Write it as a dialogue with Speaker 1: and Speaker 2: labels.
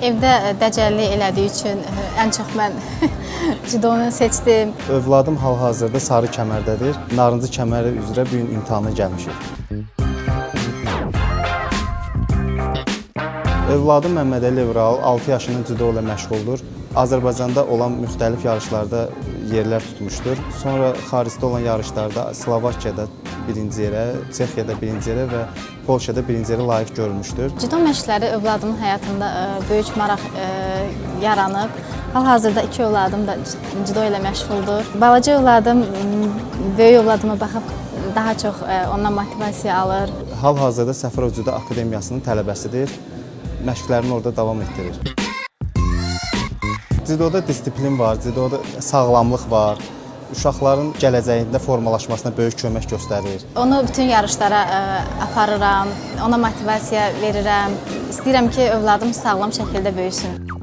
Speaker 1: Evdə dəcəllik elədiyi üçün ən çox mən cudonu seçdim.
Speaker 2: Övladım hal-hazırda sarı kəmərdədir. Narıncı kəməri üzrə bu gün imtahana gəlmişik. Övladım Məmmədəli Evral 6 yaşının cüdo ilə məşğuldur. Azərbaycanda olan müxtəlif yarışlarda yerlər tutmuşdur. Sonra xaricdə olan yarışlarda Slovakiyada birinci yerə, Çexiyada birinci yerə və Polşada birinci yerə layiq görülmüşdür.
Speaker 1: Cüdo məşqləri övladımın həyatında böyük maraq yaranıb. Hal-hazırda 2 övladım da cüdo ilə məşğuldur. Balaca övladım böyük övladıma baxıb daha çox ondan motivasiya alır.
Speaker 2: Hal-hazırda Səfərov Cüdo Akademiyasının tələbəsidir. Məşqlərini orada davam etdirir. Cüdoda disiplin var, cüdoda sağlamlıq var. Uşaqların gələcəyində formalaşmasına böyük kömək göstərir.
Speaker 1: Onu bütün yarışlara aparıram, ona motivasiya verirəm. İstəyirəm ki, övladım sağlam şəkildə böyüsün.